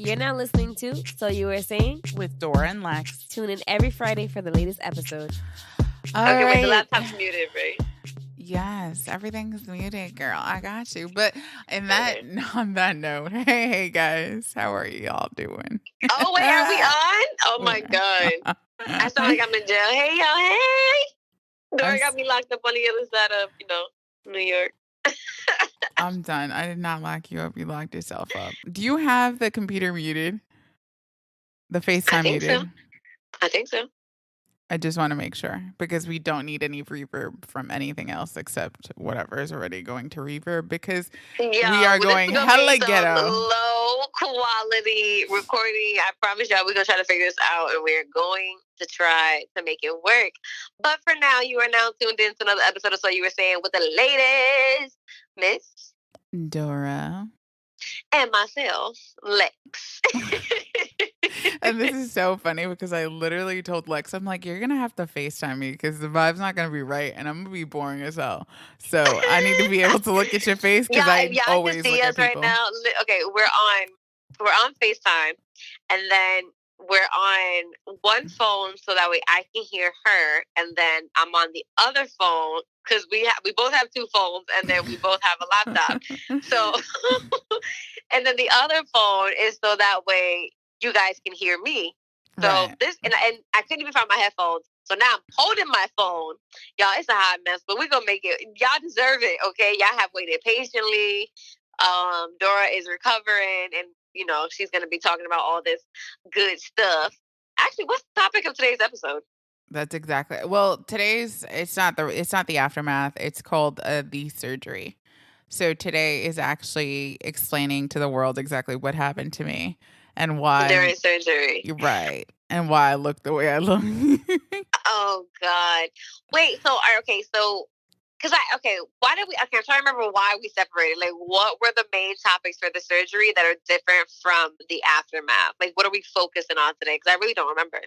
You're now listening to So You Were Saying with Dora and Lex. Tune in every Friday for the latest episode. Okay, wait, the laptop's muted, right? Yes, everything's muted, girl. I got you. But on that note, hey guys, how are y'all doing? Oh wait, are we on? Oh my god, I sound like I'm in jail. Hey y'all, hey. Dora got me locked up on the other side of New York. I'm done. I did not lock you up. You locked yourself up. Do you have the computer muted? The FaceTime muted? So. I think so. I just want to make sure because we don't need any reverb from anything else except whatever is already going to reverb because we are going hella ghetto. Low quality recording. I promise y'all we're going to try to figure this out and we're going to try to make it work. But for now, you are now tuned in to another episode of So You Were Saying with the latest Miss Dora and myself, Lex. And this is so funny because I literally told Lex, I'm like, you're going to have to FaceTime me because the vibe's not going to be right and I'm going to be boring as hell. So I need to be able to look at your face because I always look at people. Right now. Okay, we're on FaceTime and then we're on one phone so that way I can hear her and then I'm on the other phone because we both have two phones and then we both have a laptop. So, and then the other phone is so that way you guys can hear me. So right. This, and I couldn't even find my headphones. So now I'm holding my phone. Y'all, it's a hot mess, but we're going to make it. Y'all deserve it, okay? Y'all have waited patiently. Dora is recovering and, she's going to be talking about all this good stuff. Actually, what's the topic of today's episode? That's exactly. Well, it's not the aftermath. It's called the surgery. So today is actually explaining to the world exactly what happened to me. And why during surgery. Right. And why I look the way I look. Oh God. Wait, so why did we I'm trying to remember why we separated. Like what were the main topics for the surgery that are different from the aftermath? Like what are we focusing on today? Because I really don't remember.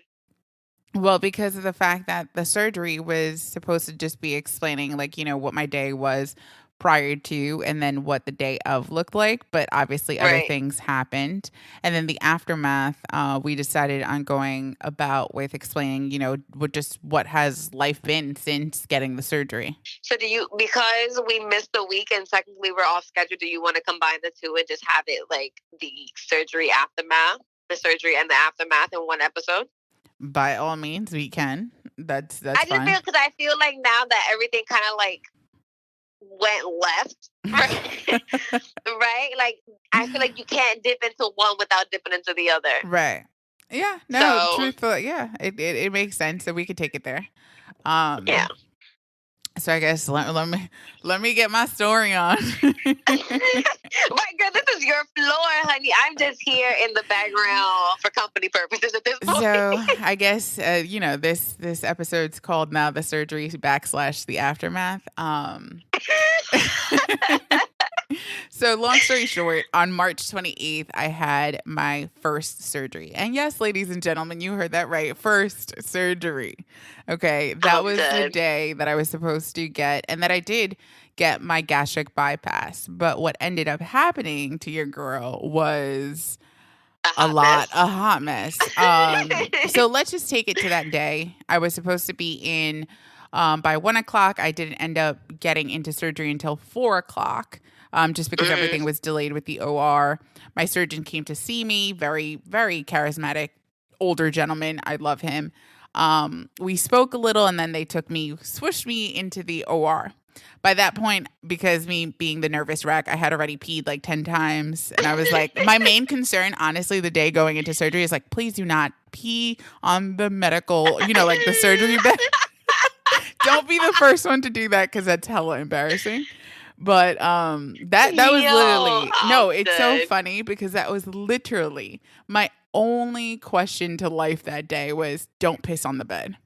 Well, because of the fact that the surgery was supposed to just be explaining what my day was prior to and then what the day of looked like, but obviously other things happened. And then the aftermath, we decided on going about with explaining, what has life been since getting the surgery. So because we missed a week and technically we're off schedule, do you want to combine the two and just have it like the surgery and the aftermath in one episode? By all means, we can. That's fine. I feel like now that everything kind of like went left, right? Right? Like I feel like you can't dip into one without dipping into the other. Right. Yeah. No, truthfully, yeah. It makes sense that we could take it there. Yeah. So I guess let me get my story on. Right, girl, this is your floor, honey. I'm just here in the background for company purposes at this point. So I guess this episode's called now the surgery / the aftermath. So long story short, on March 28th, I had my first surgery. And yes, ladies and gentlemen, you heard that right. First surgery. Okay. That was the day that I was supposed to get and that I did get my gastric bypass. But what ended up happening to your girl was a hot mess. So let's just take it to that day. I was supposed to be in by 1:00. I didn't end up getting into surgery until 4:00. Just because everything was delayed with the OR. My surgeon came to see me, very, very charismatic, older gentleman. I love him. We spoke a little and then they swished me into the OR. By that point, because me being the nervous wreck, I had already peed like 10 times. And I was like, my main concern, honestly, the day going into surgery is like, please do not pee on the medical, like the surgery bed. Don't be the first one to do that because that's hella embarrassing. But that was literally it's so funny because that was literally my only question to life that day was don't piss on the bed.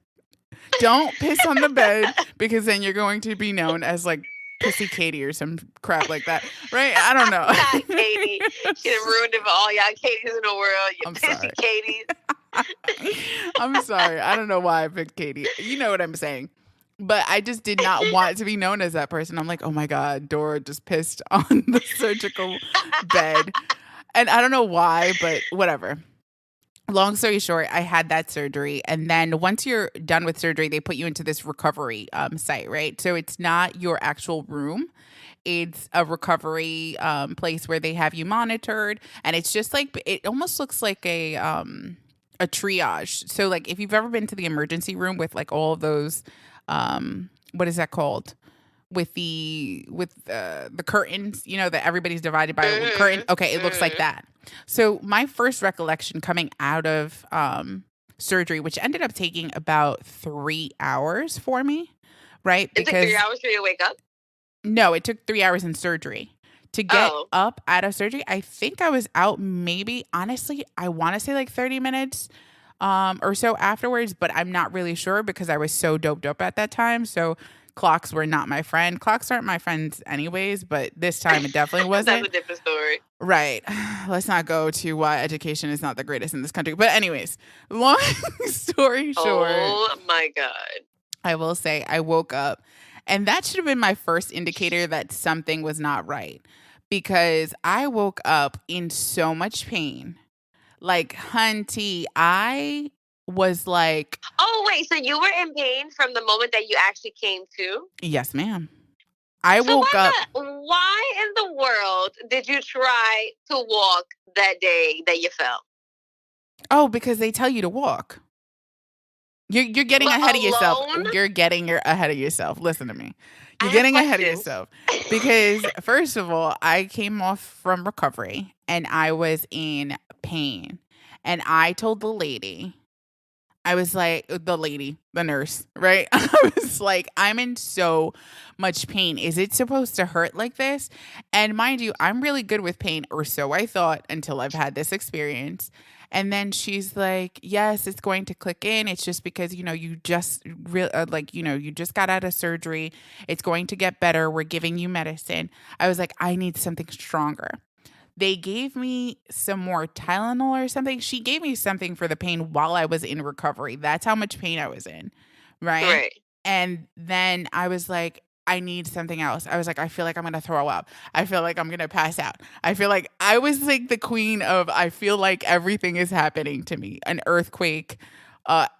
Don't piss on the bed because then you're going to be known as like Pissy Katie or some crap like that. Right? I don't know. Not Katie. She done ruined it for all y'all Katies in the world. You Pissy Katies. I'm sorry. I don't know why I picked Katie. You know what I'm saying. But I just did not want to be known as that person. I'm like, oh my God, Dora just pissed on the surgical bed. And I don't know why, but whatever. Long story short, I had that surgery. And then once you're done with surgery, they put you into this recovery site, right? So it's not your actual room. It's a recovery place where they have you monitored. And it's just like, it almost looks like a triage. So like if you've ever been to the emergency room with like all of those, what is that called? With the curtains, that everybody's divided by a curtain. Okay, it looks like that. So my first recollection coming out of surgery, which ended up taking about 3 hours for me, right? It took 3 hours for you to wake up? No, it took 3 hours in surgery. To get up out of surgery, I think I was out maybe, honestly, I want to say like 30 minutes or so afterwards, but I'm not really sure because I was so doped up at that time. So clocks were not my friend. Clocks aren't my friends anyways, but this time it definitely wasn't. That's a different story. Right. Let's not go to why education is not the greatest in this country. But anyways, long story short. Oh my God. I will say I woke up, and that should have been my first indicator that something was not right, because I woke up in so much pain. Like, hunty, I was like, oh, wait, so you were in pain from the moment that you actually came to? Yes, ma'am. I woke up. Why in the world did you try to walk that day that you fell? Oh, because they tell you to walk. You're getting ahead of yourself. You're getting ahead of yourself. Listen to me. You're getting ahead of yourself. Because first of all, I came off from recovery and I was in pain. And I told the lady, I was like, the nurse, right? I was like, I'm in so much pain. Is it supposed to hurt like this? And mind you, I'm really good with pain, or so I thought until I've had this experience. And then she's like, yes, it's going to click in. It's just because, you just you just got out of surgery. It's going to get better. We're giving you medicine. I was like, I need something stronger. They gave me some more Tylenol or something. She gave me something for the pain while I was in recovery. That's how much pain I was in. Right. And then I was like, I need something else. I was like, I feel like I'm going to throw up. I feel like I'm going to pass out. I feel like I was like the queen of, I feel like everything is happening to me. An earthquake,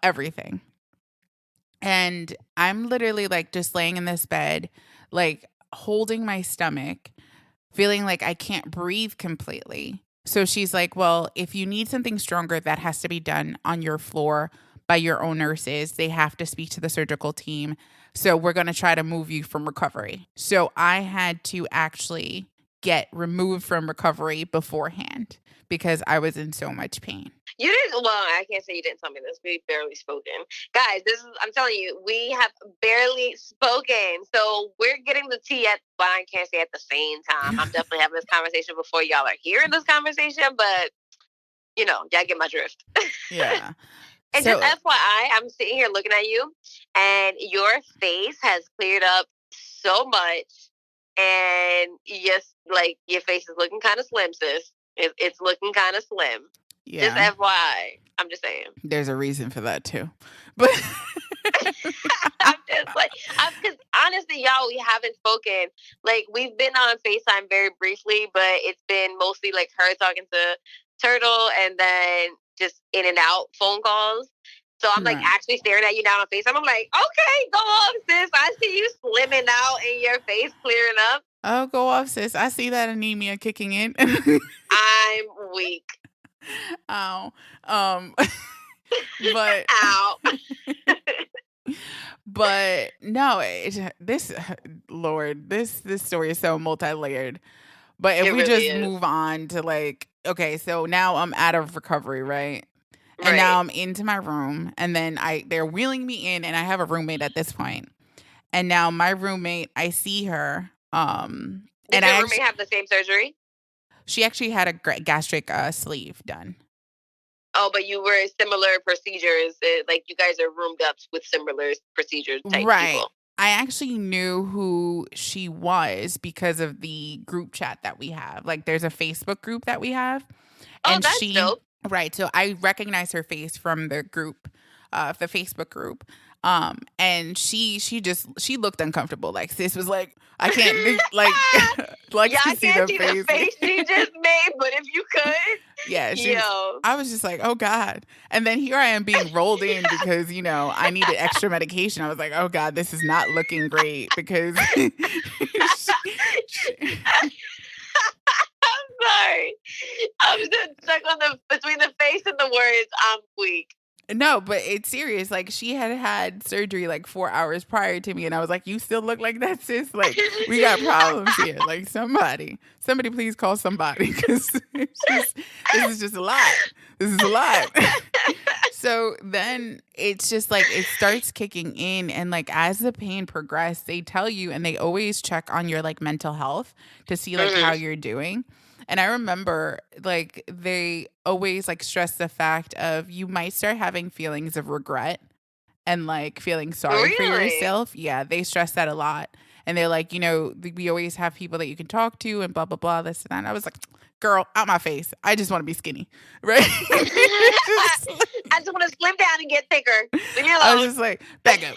everything. And I'm literally like just laying in this bed, like holding my stomach, feeling like I can't breathe completely. So she's like, well, if you need something stronger, that has to be done on your floor by your own nurses. They have to speak to the surgical team. So we're going to try to move you from recovery. So I had to actually get removed from recovery beforehand because I was in so much pain. You didn't, well, I can't say you didn't tell me this. We barely spoken. Guys, I'm telling you, we have barely spoken. So we're getting the tea well, I can't say at the same time. I'm definitely having this conversation before y'all are hearing this conversation, but, y'all get my drift. Yeah. And just FYI, I'm sitting here looking at you, and your face has cleared up so much, and yes, like your face is looking kind of slim, sis. It's looking kind of slim. Yeah. Just FYI, I'm just saying. There's a reason for that too, but I'm just like, because honestly, y'all, we haven't spoken. Like, we've been on FaceTime very briefly, but it's been mostly like her talking to Turtle, and then just in and out phone calls. So I'm like actually staring at you now on FaceTime. I'm like, okay, go off, sis. I see you slimming out and your face clearing up. Oh, go off, sis. I see that anemia kicking in. I'm weak. Ow. But ow. But no, this story is so multi-layered. But if we just move on to like, okay, so now I'm out of recovery, right? And now I'm into my room, and then they're wheeling me in, and I have a roommate at this point. And now my roommate, I see her. Did your roommate have the same surgery? She actually had a gastric sleeve done. Oh, but you were similar procedures. Like you guys are roomed up with similar procedures type people. I actually knew who she was because of the group chat that we have. Like, there's a Facebook group that we have. And that's dope. Right. So I recognize her face from the group, the Facebook group. And she looked uncomfortable. Like sis was like, I can't like Y'all to see can't the see face. the face she just made, but if you could, Yeah, yo. I was just like, oh God. And then here I am being rolled in because, I needed extra medication. I was like, oh God, this is not looking great because I'm sorry. I'm just stuck on between the face and the words. I'm weak. no, but it's serious. Like she had surgery like 4 hours prior to me. And I was like, you still look like that, sis? Like we got problems here. Like somebody please call somebody because this is just a lot. This is a lot. So then it's just like it starts kicking in, and like as the pain progresses, they tell you, and they always check on your like mental health to see like how you're doing. And I remember like they always like stress the fact of you might start having feelings of regret and like feeling sorry for Really? yourself. Yeah, they stress that a lot. And they're like, we always have people that you can talk to and blah, blah, blah, this and that. And I was like, girl, out my face. I just want to be skinny. Right? I just want to slim down and get thicker. Leave me alone. I was just like, back up.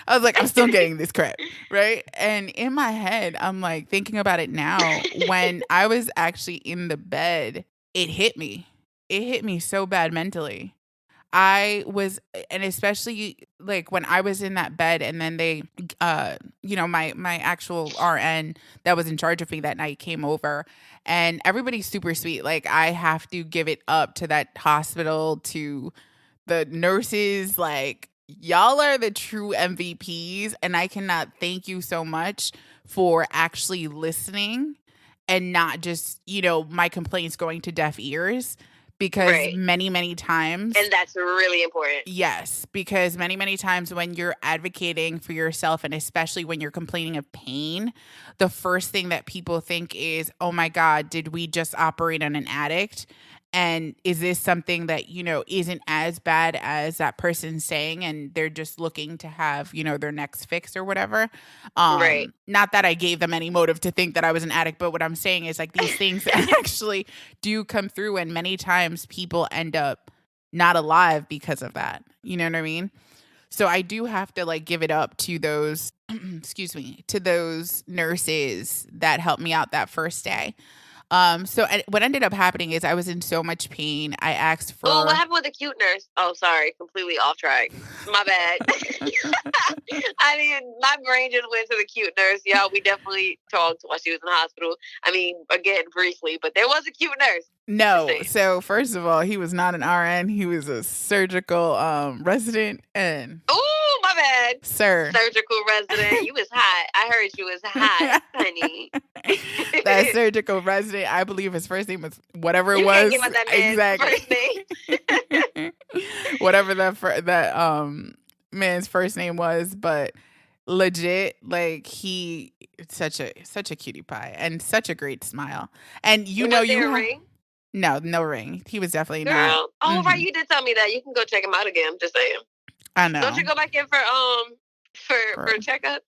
I was like, I'm still getting this crap. Right? And in my head, I'm like thinking about it now. When I was actually in the bed, it hit me. It hit me so bad mentally. And especially like when I was in that bed and then they, my actual RN that was in charge of me that night came over, and everybody's super sweet. Like I have to give it up to that hospital, to the nurses. Like y'all are the true MVPs, and I cannot thank you so much for actually listening and not just, my complaints going to deaf ears. Because many, many times. And that's really important. Yes, because many, many times when you're advocating for yourself, and especially when you're complaining of pain, the first thing that people think is, oh my God, did we just operate on an addict? And is this something that, isn't as bad as that person's saying, and they're just looking to have, their next fix or whatever? Not that I gave them any motive to think that I was an addict, but what I'm saying is like these things actually do come through, and many times people end up not alive because of that. You know what I mean? So I do have to like give it up to those, to those nurses that helped me out that first day. So what ended up happening is I was in so much pain. I asked for. Oh, what happened with the cute nurse? Oh, sorry, completely off track. My bad. I mean, my brain just went to the cute nurse. Yeah, we definitely talked while she was in the hospital. I mean, again, briefly, but there was a cute nurse. No. So first of all, he was not an RN. He was a surgical resident. And oh, my bad, sir. Surgical resident. You was hot. I heard you was hot, honey. That surgical resident. I believe his first name was whatever it you was. Can't give out that man's exactly. first name. Whatever that man's first name was, but legit, like he such a cutie pie and such a great smile. And was there a ring? No ring. He was definitely Girl. not. Oh, right, you did tell me that. You can go check him out again. I'm just saying. I know. Don't you go back in for a checkup?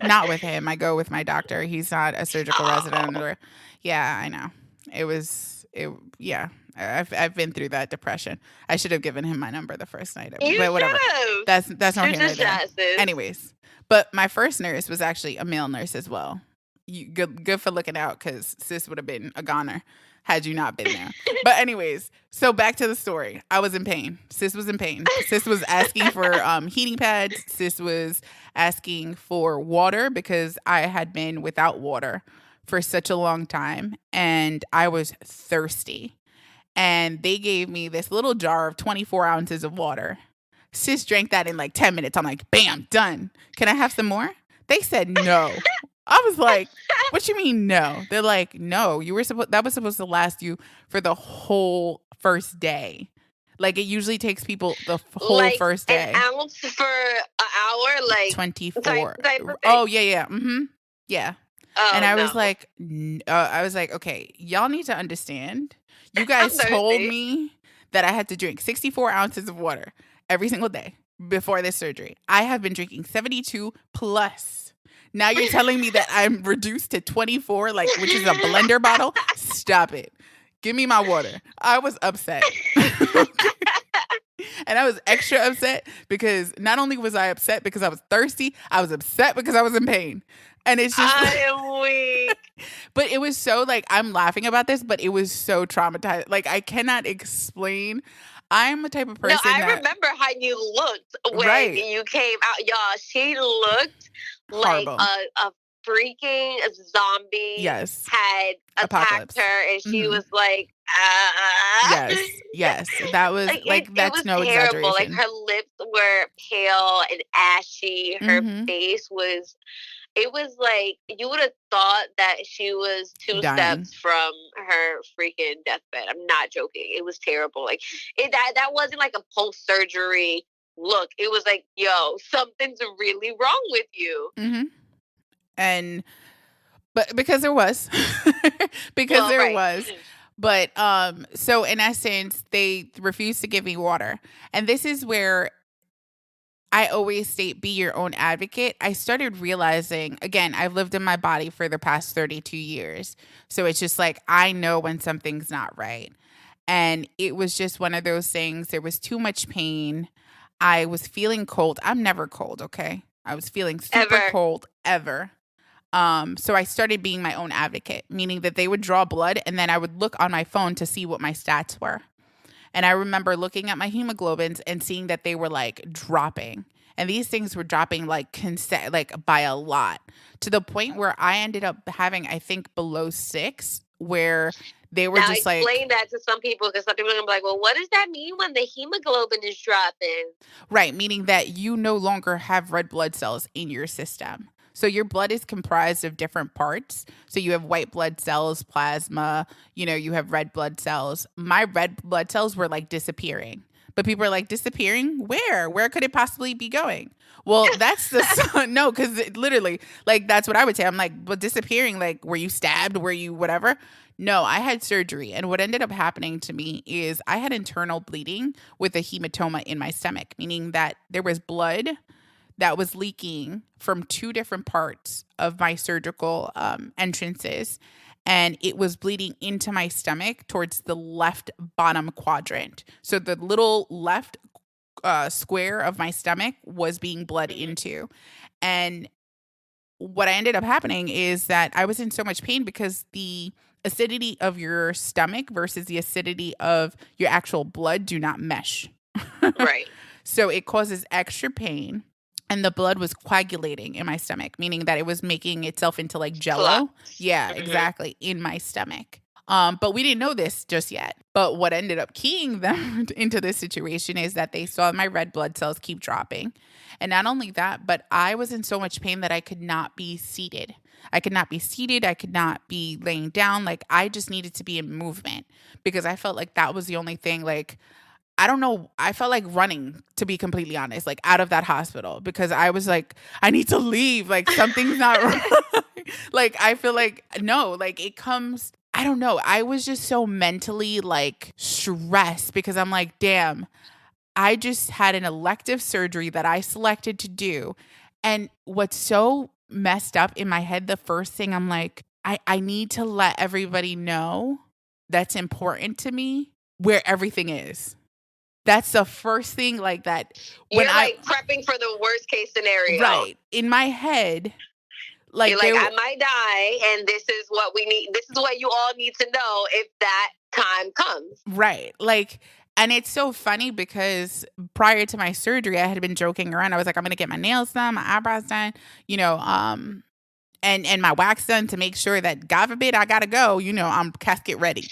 Not with him. I go with my doctor. He's not a surgical resident. Yeah, I know. Yeah. I've been through that depression. I should have given him my number the first night. But whatever. That's not here nor there. Anyways, but my first nurse was actually a male nurse as well. Good for looking out, because sis would have been a goner had you not been there. But anyways, so back to the story. I was in pain. Sis was in pain. Sis was asking for heating pads. Sis was asking for water because I had been without water for such a long time, and I was thirsty. And they gave me this little jar of 24 ounces of water. Sis drank that in like 10 minutes. I'm like, bam, done. Can I have some more? They said no. I was like, what you mean no? They're like, no, that was supposed to last you for the whole first day. Like it usually takes people the whole first day. An ounce for an hour, like 24. Type of thing. Oh yeah. Mm-hmm. Yeah. Oh, and I was like, okay, y'all need to understand. You guys told me that I had to drink 64 ounces of water every single day before this surgery. I have been drinking 72 plus. Now you're telling me that I'm reduced to 24, which is a blender bottle? Stop it. Give me my water. I was upset. And I was extra upset because not only was I upset because I was thirsty, I was upset because I was in pain. And it's just, I am weak. but it was so like, I'm laughing about this, but it was so traumatized. Like, I cannot explain. I'm a type of person I that, remember how you looked when Right. you came out, y'all. She looked like Horrible. a freaking zombie Yes. had Apocalypse. attacked her, and she Mhm. was like, Yes. That was like, it that's was no terrible. Like, exaggeration. her lips were pale and ashy. Her Mhm. face was. It was like you would have thought that she was two Dying. steps from her freaking deathbed. I'm not joking. It was terrible. Like that wasn't like a post surgery look. It was like, yo, something's really wrong with you. Mhm. And but because there was because Well, there right. was. But so in essence, they refused to give me water. And this is where I always state be your own advocate. I started realizing, again, I've lived in my body for the past 32 years. So it's just like I know when something's not right. And it was just one of those things. There was too much pain. I was feeling cold. I'm never cold, okay? I was feeling super Ever. cold ever. So I started being my own advocate, meaning that they would draw blood and then I would look on my phone to see what my stats were. And I remember looking at my hemoglobins and seeing that they were like dropping. And these things were dropping like like by a lot, to the point where I ended up having, I think, below 6, where they were Now just like, explain that to some people, because some people are gonna be like, well, what does that mean when the hemoglobin is dropping? right, meaning that you no longer have red blood cells in your system. So your blood is comprised of different parts. So you have white blood cells, plasma, you have red blood cells. My red blood cells were like disappearing. But people are like, disappearing? Where? Where could it possibly be going? Well, that's the no, because literally, like, that's what I would say. I'm like, but disappearing, like, were you stabbed? Were you whatever? No, I had surgery. And what ended up happening to me is I had internal bleeding with a hematoma in my stomach, meaning that there was blood that was leaking from 2 different parts of my surgical entrances. And it was bleeding into my stomach towards the left bottom quadrant. So the little left square of my stomach was being bled into. And what I ended up happening is that I was in so much pain because the acidity of your stomach versus the acidity of your actual blood do not mesh. Right. So it causes extra pain. And the blood was coagulating in my stomach, meaning that it was making itself into like jello. Yeah, exactly, in my stomach. But we didn't know this just yet. But what ended up keying them into this situation is that they saw my red blood cells keep dropping. And not only that, but I was in so much pain that I could not be seated. I could not be seated. I could not be laying down. Like, I just needed to be in movement because I felt like that was the only thing, like, I don't know. I felt like running, to be completely honest, like out of that hospital, because I was like, I need to leave. Like, something's not right. Like, I feel like, no, like it comes, I don't know. I was just so mentally like stressed because I'm like, damn, I just had an elective surgery that I selected to do. And what's so messed up in my head, the first thing I'm like, I need to let everybody know that's important to me where everything is. That's the first thing, like that. You're like prepping for the worst case scenario. Right. In my head, like, you're like, I might die, and this is what we need. This is what you all need to know if that time comes. Right. Like, and it's so funny because prior to my surgery, I had been joking around. I was like, I'm going to get my nails done, my eyebrows done, and my wax done to make sure that, God forbid, I got to go, I'm casket ready.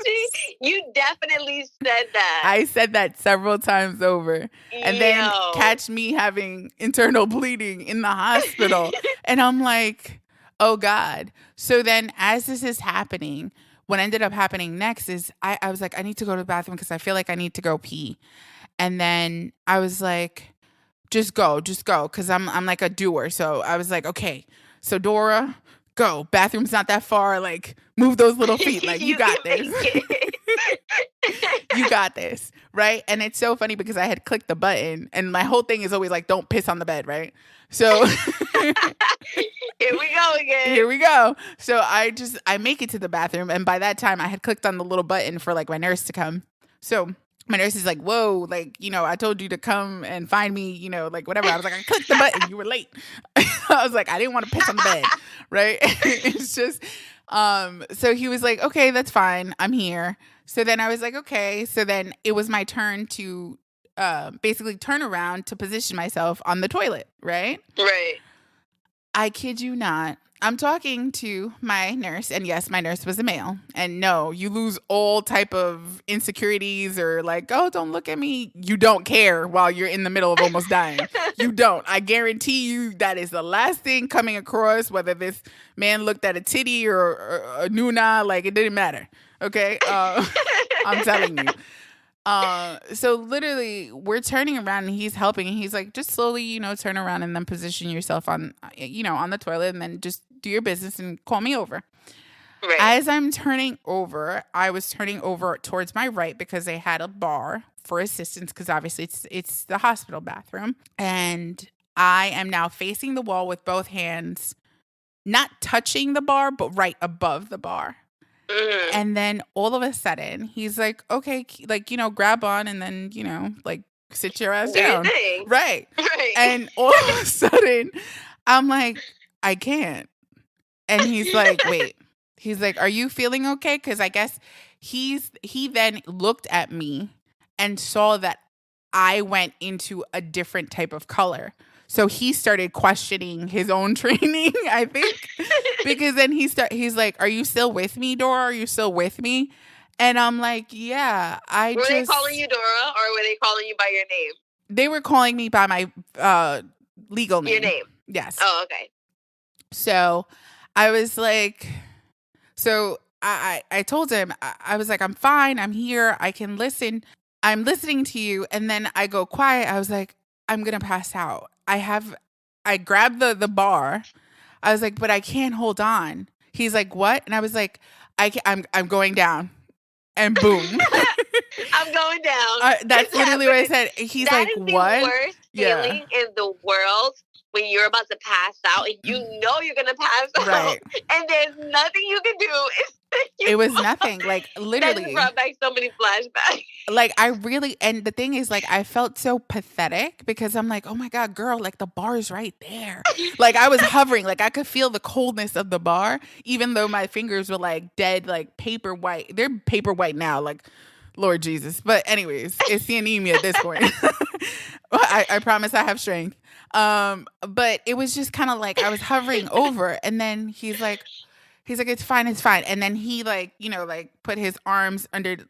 See, you definitely said that. I said that several times over. And then catch me having internal bleeding in the hospital. And I'm like, oh God. So then as this is happening, what ended up happening next is I was like, I need to go to the bathroom because I feel like I need to go pee. And then I was like, just go. Because I'm like a doer. So I was like, okay, so Dora, go. Bathroom's not that far. Like, move those little feet. Like, you got this. You got this. Right. And it's so funny because I had clicked the button and my whole thing is always like, don't piss on the bed. Right. So here we go again. Here we go. So I make it to the bathroom. And by that time I had clicked on the little button for like my nurse to come. So my nurse is like, whoa, like, I told you to come and find me, like whatever. I was like, I clicked the button, you were late. I was like, I didn't want to piss on the bed, right? It's just, so he was like, okay, that's fine, I'm here. So then I was like, okay. So then it was my turn to basically turn around to position myself on the toilet, right? Right. I kid you not. I'm talking to my nurse, and yes, my nurse was a male. And no, you lose all type of insecurities or like, oh, don't look at me. You don't care while you're in the middle of almost dying. You don't. I guarantee you that is the last thing coming across, whether this man looked at a titty or a nuna, like it didn't matter. Okay? I'm telling you. So literally we're turning around and he's helping and he's like, just slowly, turn around and then position yourself on, on the toilet and then just do your business and call me over. Right. As I'm turning over, I was turning over towards my right because they had a bar for assistance because obviously it's the hospital bathroom. And I am now facing the wall with both hands, not touching the bar, but right above the bar. Mm-hmm. And then all of a sudden, he's like, okay, like, grab on and then, like, sit your ass down. Right. Right. And all of a sudden, I'm like, I can't. And he's like, wait. He's like, are you feeling okay? Because I guess he then looked at me and saw that I went into a different type of color. So he started questioning his own training, I think, because then he's like, are you still with me, Dora? Are you still with me? And I'm like, yeah, Were they calling you Dora or were they calling you by your name? They were calling me by my legal name. Your name? Yes. Oh, okay. So I was like, I told him, I was like, I'm fine. I'm here. I can listen. I'm listening to you. And then I go quiet. I was like, I'm going to pass out. I grabbed the bar. I was like, but I can't hold on. He's like, what? And I was like, I'm going down. And boom. I'm going down. That's literally what I said. He's like, what? That is the worst feeling in the world when you're about to pass out and you know you're going to pass out. And there's nothing you can do. It was nothing. Like, literally. That brought back so many flashbacks. Like, and the thing is, like, I felt so pathetic because I'm like, oh my God, girl, like the bar is right there. Like, I was hovering, like, I could feel the coldness of the bar, even though my fingers were like dead, like paper white. They're paper white now, like, Lord Jesus. But anyways, it's the anemia at this point. I promise I have strength. But it was just kind of like I was hovering over, and then he's like, it's fine. And then he like put his arms underneath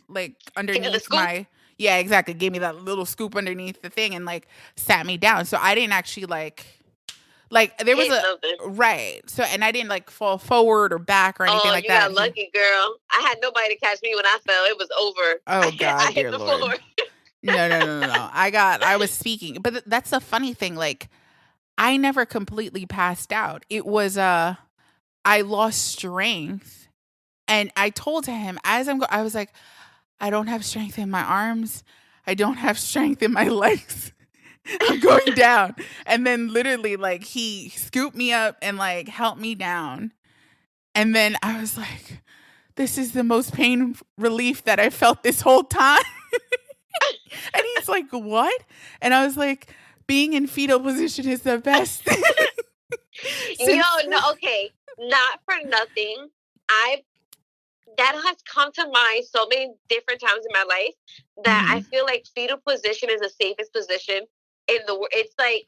my, yeah, exactly. Gave me that little scoop underneath the thing and like sat me down. So I didn't actually like there was right. So, and I didn't like fall forward or back or anything like that. You got lucky, girl. I had nobody to catch me when I fell. It was over. Oh God, I hit the floor. No. I was speaking, but that's the funny thing. Like, I never completely passed out. It was I lost strength, and I told him as I was like, I don't have strength in my arms. I don't have strength in my legs. I'm going down. And then literally, like, he scooped me up and like helped me down. And then I was like, this is the most pain relief that I felt this whole time. And he's like, what? And I was like, being in fetal position is the best thing. Okay. Not for nothing. That has come to mind so many different times in my life that I feel like fetal position is the safest position in the world. It's like,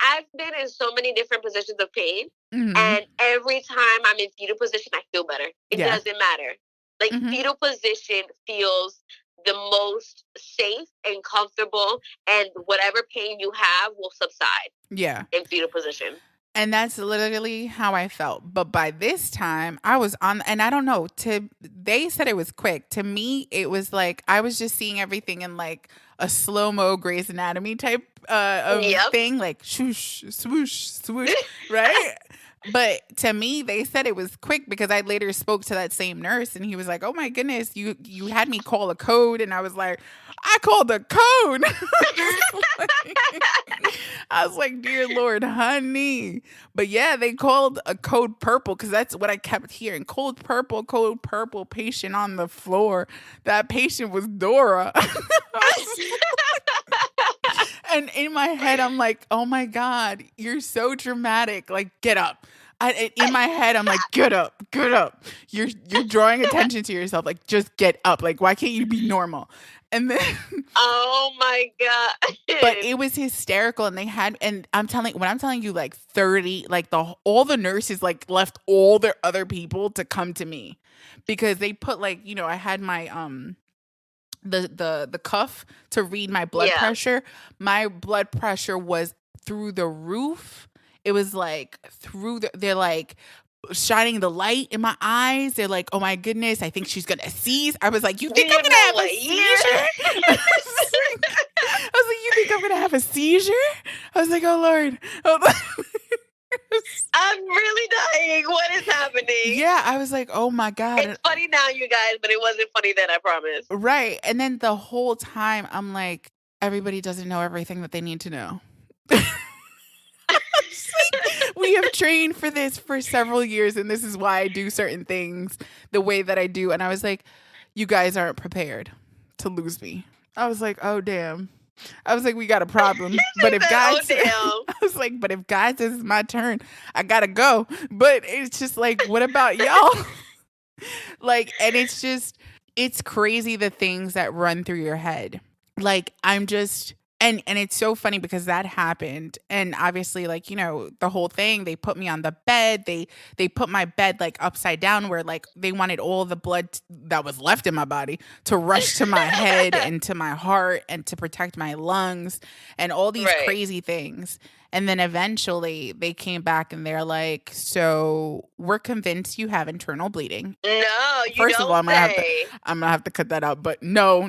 I've been in so many different positions of pain, and every time I'm in fetal position, I feel better. It doesn't matter. Like, fetal position feels the most safe and comfortable, and whatever pain you have will subside. Yeah. In fetal position. And that's literally how I felt. But by this time, I was on, and I don't know, they said it was quick. To me, it was like, I was just seeing everything in like a slow-mo Grey's Anatomy type of thing, like swoosh, swoosh, swoosh, right? But to me, they said it was quick because I later spoke to that same nurse and he was like, "Oh my goodness, you had me call a code." And I was like, "I called a code." I was like, "Dear Lord, honey." But yeah, they called a code purple because that's what I kept hearing. Code purple, patient on the floor. That patient was Dora. And in my head, I'm like, "Oh my God, you're so dramatic. Like, get up." In my head, I'm like, get up. You're drawing attention to yourself. Like, just get up. Like, why can't you be normal? And then, Oh my God. but it was hysterical. And when I'm telling you, like 30, like all the nurses like left all their other people to come to me because they put like, I had my the cuff to read my blood pressure. My blood pressure was through the roof. It was like they're like shining the light in my eyes. They're like, "Oh my goodness, I think she's gonna seize." I was like, "You think I'm gonna have a seizure?" I was like, "You think I'm gonna have a seizure?" I was like, "Oh Lord." I'm really dying. What is happening? Yeah, I was like, "Oh my God." It's funny now, you guys, but it wasn't funny then, I promise. Right. And then the whole time I'm like, everybody doesn't know everything that they need to know. We have trained for this for several years, and this is why I do certain things the way that I do. And I was like, you guys aren't prepared to lose me. I was like, oh, damn. I was like, we got a problem. But if guys, I was like, but if guys, this is my turn, I gotta go. But it's just like, what about y'all? Like, and it's crazy the things that run through your head. Like, I'm just, and it's so funny because that happened. And obviously, like, the whole thing, they put me on the bed. They put my bed like upside down where like they wanted all the blood that was left in my body to rush to my head and to my heart and to protect my lungs and all these crazy things. And then eventually they came back and they're like, "So we're convinced you have internal bleeding." No, you First don't of all, I'm gonna have to cut that out. But no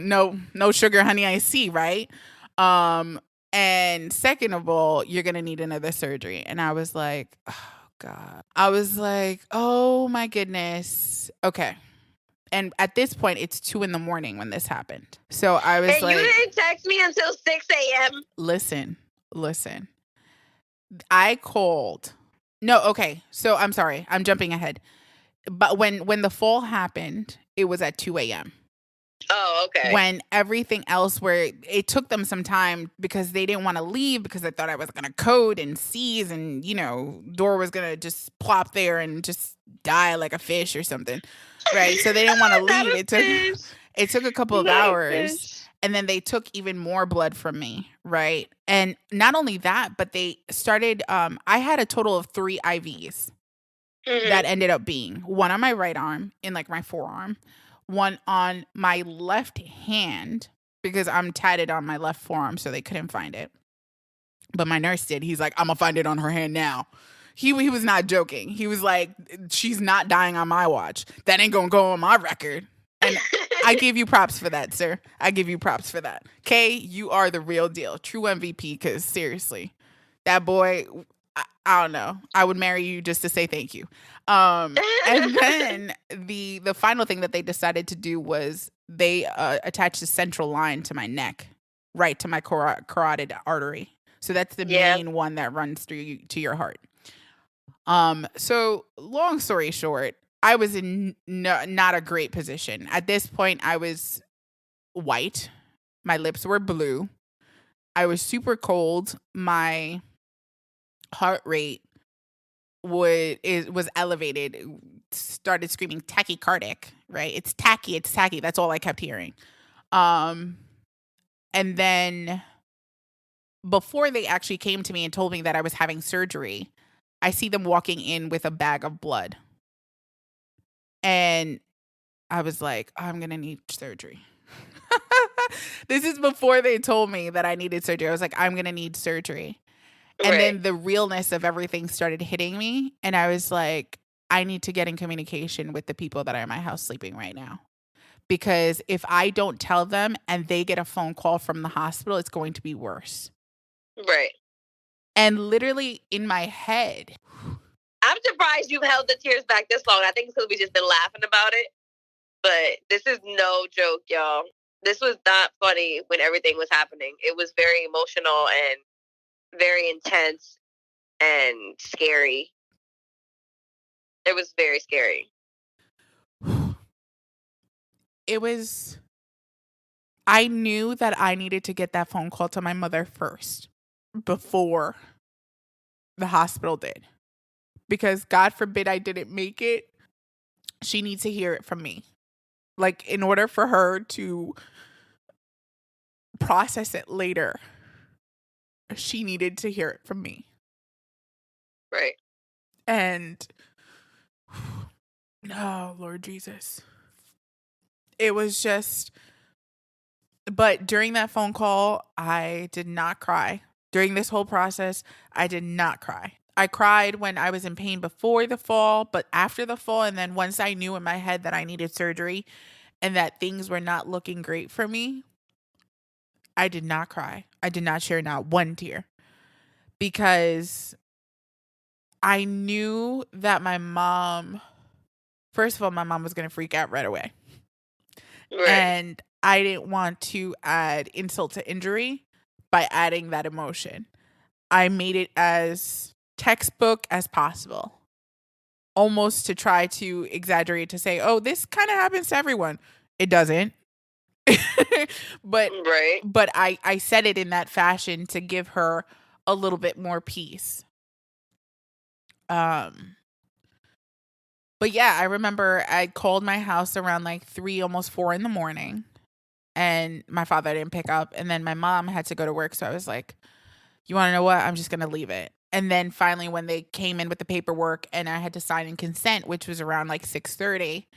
sugar, honey, I see, right? And second of all, you're gonna need another surgery. And I was like, oh God. I was like, oh my goodness. Okay. And at this point, it's 2 a.m. when this happened. So I was like, you didn't text me until 6 a.m. Listen. I called. No, okay. So I'm sorry. I'm jumping ahead. But when the fall happened, it was at 2 a.m. Oh, okay. When everything else it took them some time because they didn't want to leave because they thought I was going to code and seize and, Dora was going to just plop there and just die like a fish or something. Right. So they didn't want to leave. It took a couple of hours. And then they took even more blood from me, right? And not only that, but they started, I had a total of 3 IVs that ended up being one on my right arm, in like my forearm, one on my left hand, because I'm tatted on my left forearm, so they couldn't find it. But my nurse did. He's like, "I'm going to find it on her hand now." He was not joking. He was like, "She's not dying on my watch. That ain't going to go on my record." And I give you props for that, sir. I give you props for that. Kay, you are the real deal. True MVP, because seriously, that boy, I don't know. I would marry you just to say thank you. And then the final thing that they decided to do was they attached a central line to my neck, right to my carotid artery. So that's the main one that runs through to your heart. So long story short, I was in not a great position. At this point, I was white. My lips were blue. I was super cold. My heart rate was elevated. It started screaming tachycardic, right? It's tacky. That's all I kept hearing. And then before they actually came to me and told me that I was having surgery, I see them walking in with a bag of blood. And I was like, I'm going to need surgery. This is before they told me that I needed surgery. I was like, I'm going to need surgery. And then the realness of everything started hitting me. And I was like, I need to get in communication with the people that are in my house sleeping right now. Because if I don't tell them and they get a phone call from the hospital, it's going to be worse. Right. And literally in my head, I I'm surprised you've held the tears back this long. I think it's because we just been laughing about it. But this is no joke, y'all. This was not funny when everything was happening. It was very emotional and very intense and scary. It was very scary. It was... I knew that I needed to get that phone call to my mother first before the hospital did. Because God forbid I didn't make it, she needs to hear it from me. Like, in order for her to process it later, she needed to hear it from me. Right. And, oh, Lord Jesus. It was just... But during that phone call, I did not cry. During this whole process, I did not cry. I cried when I was in pain before the fall, but after the fall, and then once I knew in my head that I needed surgery and that things were not looking great for me, I did not cry. I did not shed not one tear because I knew that my mom, first of all, my mom was going to freak out right away. Right. And I didn't want to add insult to injury by adding that emotion. I made it as textbook as possible, almost to try to exaggerate, to say, oh, this kind of happens to everyone. It doesn't. but Right. but I said it in that fashion to give her a little bit more peace. But yeah, I remember I called my house around like 3, almost 4 in the morning, and my father didn't pick up, and then my mom had to go to work, so I was like, you want to know what? I'm just going to leave it. And then finally, when they came in with the paperwork and I had to sign in consent, which was around like 6:30,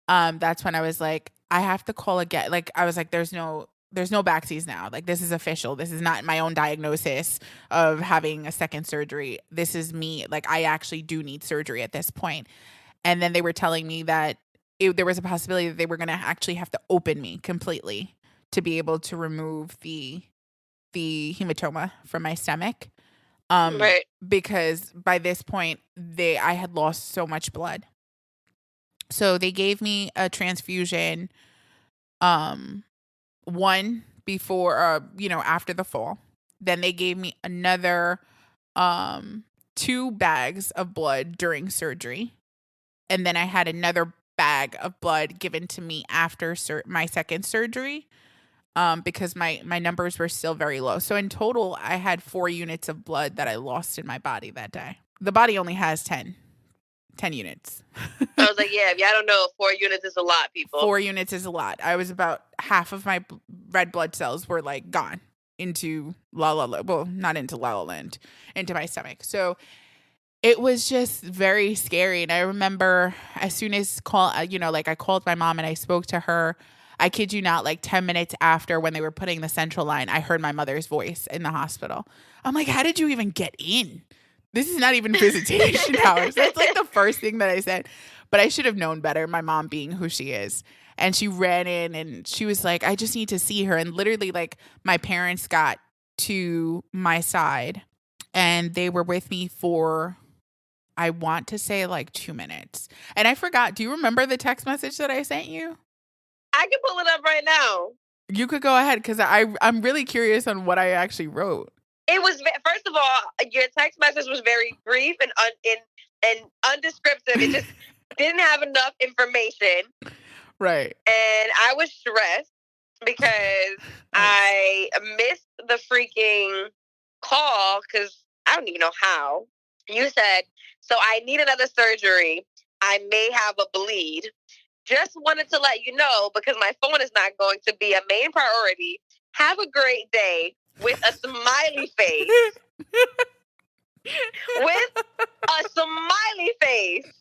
that's when I was like, I have to call again. Like, I was like, there's no backsies now. Like, this is official. This is not my own diagnosis of having a second surgery. This is me. Like, I actually do need surgery at this point. And then they were telling me that there was a possibility that they were going to actually have to open me completely to be able to remove the hematoma from my stomach. Right. Because by this point, I had lost so much blood. So they gave me a transfusion, one before, after the fall. Then they gave me another 2 bags of blood during surgery. And then I had another bag of blood given to me after my second surgery, because my numbers were still very low. So in total, I had 4 units of blood that I lost in my body that day. The body only has 10 units. I was like, yeah, if y'all don't know, 4 units is a lot, people. 4 units is a lot. I was about half of my red blood cells were like gone into not into La La Land, into my stomach. So it was just very scary. And I remember as soon as I called my mom and I spoke to her, I kid you not, like 10 minutes after, when they were putting the central line, I heard my mother's voice in the hospital. I'm like, how did you even get in? This is not even visitation hours. That's like the first thing that I said. But I should have known better, my mom being who she is. And she ran in and she was like, I just need to see her. And literally, like, my parents got to my side and they were with me for, I want to say, like 2 minutes. And I forgot. Do you remember the text message that I sent you? I can pull it up right now. You could go ahead, because I'm really curious on what I actually wrote. It was, first of all, your text message was very brief and undescriptive. It just didn't have enough information. Right. And I was stressed because I missed the freaking call because I don't even know how. You said, so I need another surgery. I may have a bleed. Just wanted to let you know, because my phone is not going to be a main priority. Have a great day, with a smiley face. With a smiley face.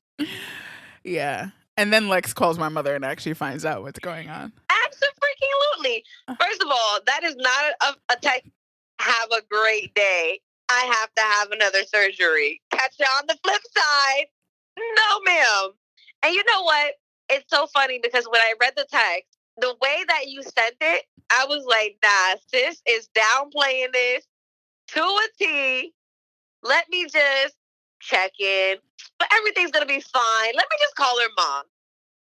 Yeah. And then Lex calls my mother and actually finds out what's going on. Absolutely. First of all, that is not a text. Have a great day. I have to have another surgery. Catch you on the flip side. No, ma'am. And you know what? It's so funny because when I read the text, the way that you sent it, I was like, nah, sis is downplaying this to a T. Let me just check in, but everything's gonna be fine. Let me just call her mom.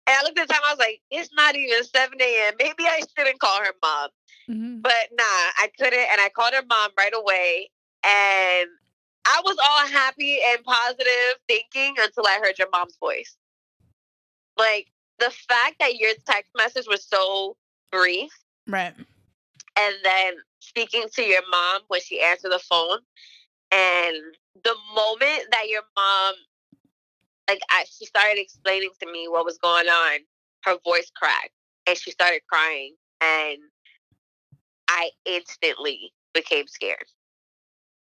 And I looked at the time, I was like, it's not even 7 a.m. Maybe I shouldn't call her mom. Mhm. But nah, I couldn't. And I called her mom right away. And I was all happy and positive thinking until I heard your mom's voice. Like, the fact that your text message was so brief, Right. and then speaking to your mom when she answered the phone, and the moment that your mom, she started explaining to me what was going on, her voice cracked and she started crying, and I instantly became scared.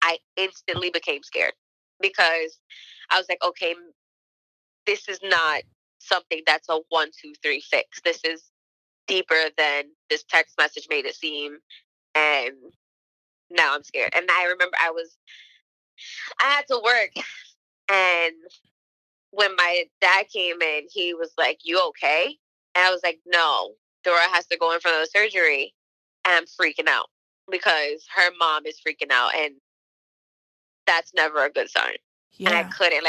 I instantly became scared because I was like, okay, this is not something that's a 1, 2, 3 fix. This is deeper than this text message made it seem. And now I'm scared. And I remember I had to work, and when my dad came in, he was like, "You okay?" And I was like, "No, Dora has to go in for the surgery." And I'm freaking out because her mom is freaking out, and that's never a good sign. And I Yeah. couldn't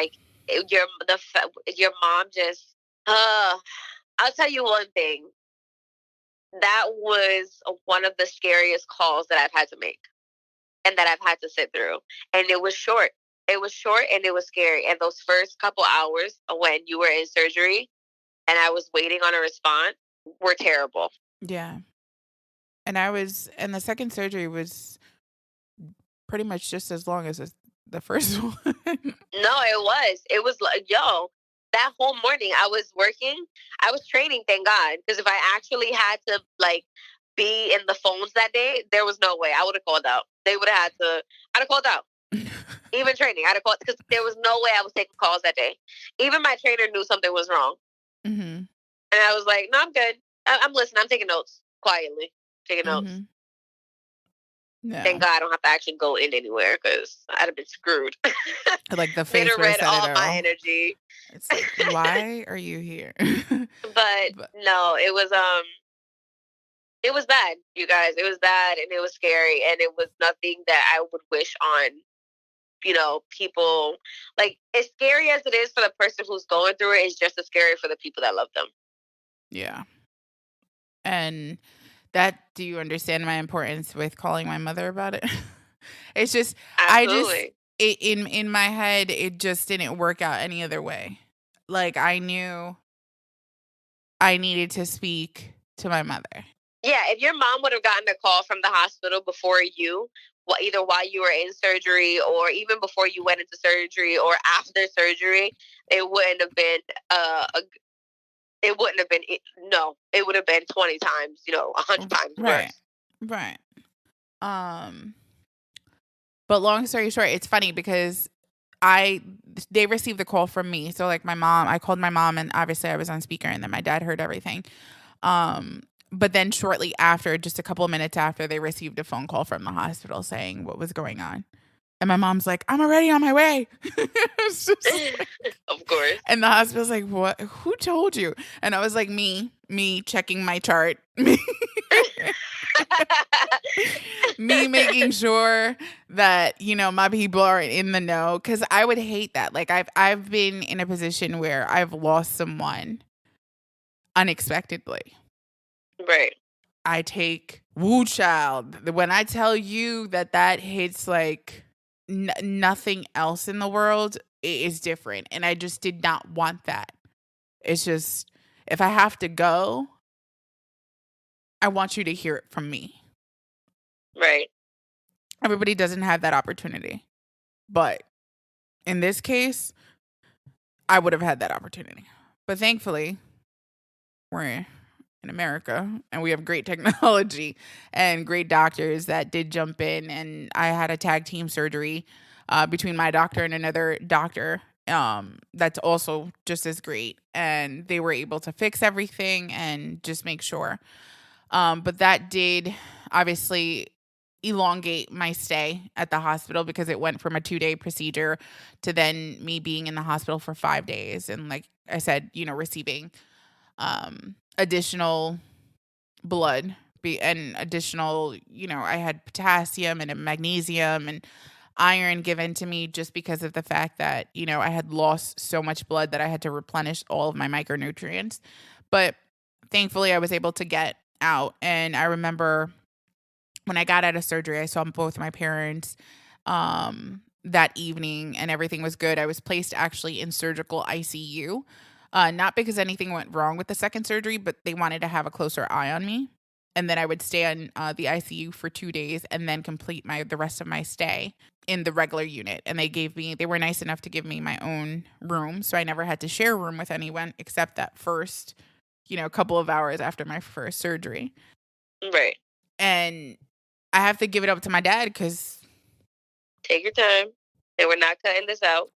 your mom just. I'll tell you one thing. That was one of the scariest calls that I've had to make and that I've had to sit through. And it was short. It was short and it was scary. And those first couple hours when you were in surgery and I was waiting on a response were terrible. Yeah. And the second surgery was pretty much just as long as the first one. No, it was. It was like, that whole morning I was working. I was training, thank God. Because if I actually had to be in the phones that day, there was no way. I would have called out. They would have had to I'd have called out. Even training, I'd have called because there was no way I was taking calls that day. Even my trainer knew something was wrong. Mhm. And I was like, no, I'm good. I'm listening. I'm taking notes quietly. Taking notes. Mhm. Yeah. Thank God I don't have to actually go in anywhere because I'd have been screwed. Like the They'd face have would have read said it all my all. energy. It's like, why are you here? But But no, it was bad, you guys. It was bad and it was scary and it was nothing that I would wish on, people. Like, as scary as it is for the person who's going through it, it's just as scary for the people that love them. yeah. And do you understand my importance with calling my mother about it? It's just I just Absolutely. in my head it just didn't work out any other way. Like I knew I needed to speak to my mother. Yeah, if your mom would have gotten a call from the hospital before you, either while you were in surgery or even before you went into surgery or after surgery, it wouldn't have been it wouldn't have been no, it would have been 20 times, 100 times Right. worse. Right. Um but long story short, it's funny because I they received the call from me. So like I called my mom and obviously I was on speaker and then my dad heard everything. But then shortly after, just a couple of minutes after, they received a phone call from the hospital saying what was going on. And my mom's like, "I'm already on my way." It's just like, Of course. and the hospital's like, "What? Who told you?" And I was like, me checking my chart, me making sure that my people are in the know because I would hate that. Like I've been in a position where I've lost someone unexpectedly. Right. I take woo child. When I tell you that hits like nothing else in the world, it is different. And I just did not want that. It's just, if I have to go, I want you to hear it from me. Right. Everybody doesn't have that opportunity. But in this case, I would have had that opportunity. But thankfully, we're in America and we have great technology and great doctors that did jump in. And I had a tag team surgery between my doctor and another doctor that's also just as great. And they were able to fix everything and just make sure. But that did obviously elongate my stay at the hospital because it went from a 2-day procedure to then me being in the hospital for 5 days. And like I said, receiving additional blood and additional, I had potassium and a magnesium and iron given to me just because of the fact that, I had lost so much blood that I had to replenish all of my micronutrients. But thankfully, I was able to get out. And I remember when I got out of surgery, I saw both my parents that evening and everything was good. I was placed actually in surgical ICU, not because anything went wrong with the second surgery, but they wanted to have a closer eye on me. And then I would stay on the ICU for 2 days and then complete the rest of my stay in the regular unit. And they were nice enough to give me my own room. So I never had to share a room with anyone except that first, couple of hours after my first surgery. Right. And I have to give it up to my dad because... Take your time. And we're not cutting this out.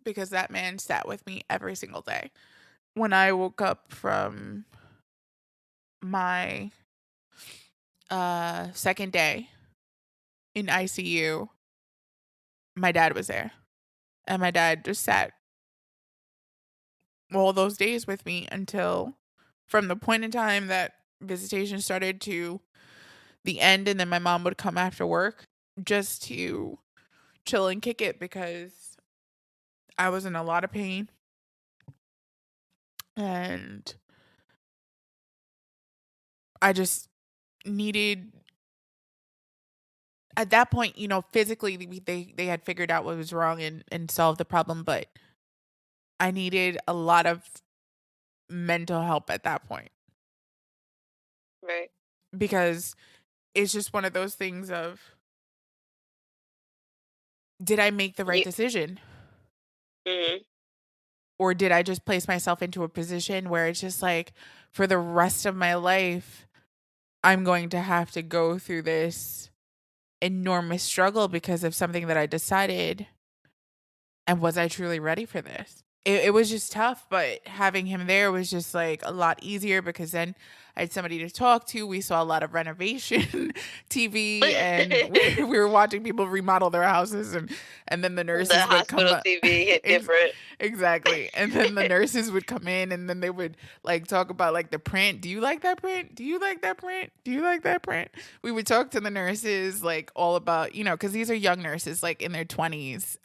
Because that man sat with me every single day. When I woke up from my second day in ICU, my dad was there. And my dad just sat all those days with me until from the point in time that visitation started to the end, and then my mom would come after work just to chill and kick it because I was in a lot of pain. And I just needed, at that point, physically they had figured out what was wrong and solved the problem, but I needed a lot of mental help at that point. Right. Because it's just one of those things of, did I make the right decision? Mm-hmm. Or did I just place myself into a position where it's just like, for the rest of my life, I'm going to have to go through this enormous struggle because of something that I decided? And was I truly ready for this? It was just tough, but having him there was just like a lot easier because then I had somebody to talk to. We saw a lot of renovation TV and we were watching people remodel their houses and then the nurses would come hospital TV hit different. Exactly. And then the nurses would come in and then they would like talk about like the print. Do you like that print? Do you like that print? Do you like that print? We would talk to the nurses like all about, because these are young nurses like in their 20s.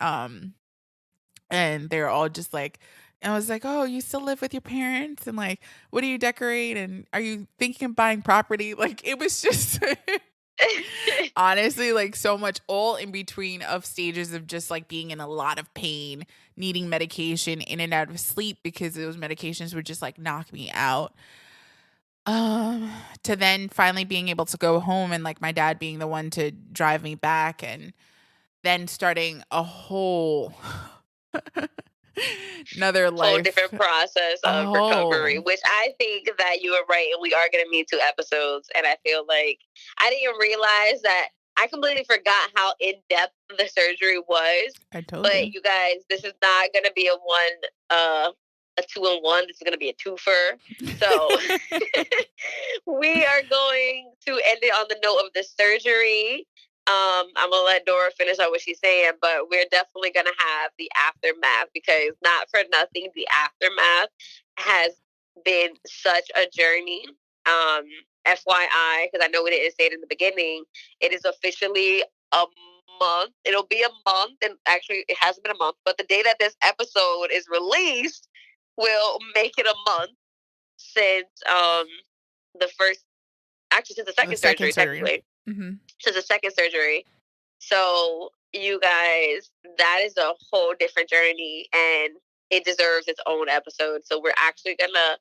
And they're all just like, I was like, oh, you still live with your parents? And like, what do you decorate? And are you thinking of buying property? Like, it was just honestly like so much all in between of stages of just like being in a lot of pain, needing medication, in and out of sleep because those medications would just like knock me out. To then finally being able to go home and like my dad being the one to drive me back and then starting a whole another life, whole different process of recovery, which I think that you were right, and we are going to need 2 episodes. And I feel like I didn't realize that I completely forgot how in depth the surgery was. I told but you. you guys, this is not going to be a 2-in-1. This is going to be a twofer. So we are going to end it on the note of the surgery. I'm gonna let Dora finish out what she's saying, but we're definitely gonna have the aftermath because not for nothing, the aftermath has been such a journey. FYI, because I know we didn't say it in the beginning, it is officially a month. It'll be a month, and actually, it hasn't been a month, but the day that this episode is released will make it a month since the first, actually, since the second surgery. Technically. Mm-hmm. To the second surgery. So you guys, that is a whole different journey and it deserves its own episode. So we're actually gonna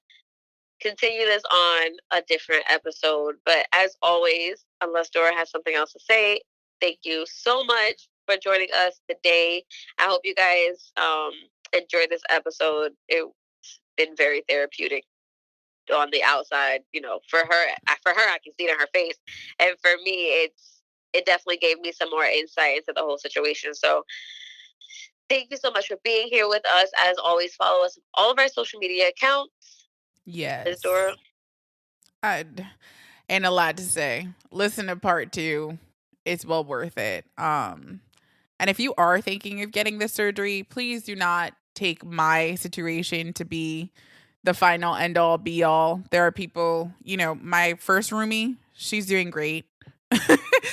continue this on a different episode. But as always, unless Dora has something else to say, thank you so much for joining us today. I hope you guys enjoyed this episode. It's been very therapeutic on the outside, for her I can see it in her face, and for me it definitely gave me some more insight into the whole situation. So thank you so much for being here with us. As always, follow us on all of our social media accounts. Yes, Dora. And a lot to say. Listen to part 2. It's well worth it. And if you are thinking of getting this surgery, please do not take my situation to be the final end all be all. There are people, my first roomie, she's doing great.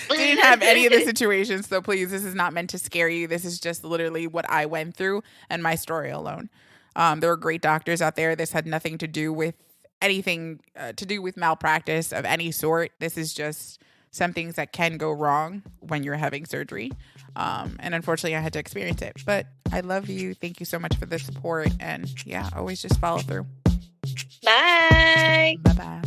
didn't have any of the situations. So please, this is not meant to scare you. This is just literally what I went through and my story alone. There were great doctors out there. This had nothing to do with anything to do with malpractice of any sort. This is just some things that can go wrong when you're having surgery. And unfortunately, I had to experience it. But I love you. Thank you so much for the support. And yeah, always just follow through. Bye. Bye-bye.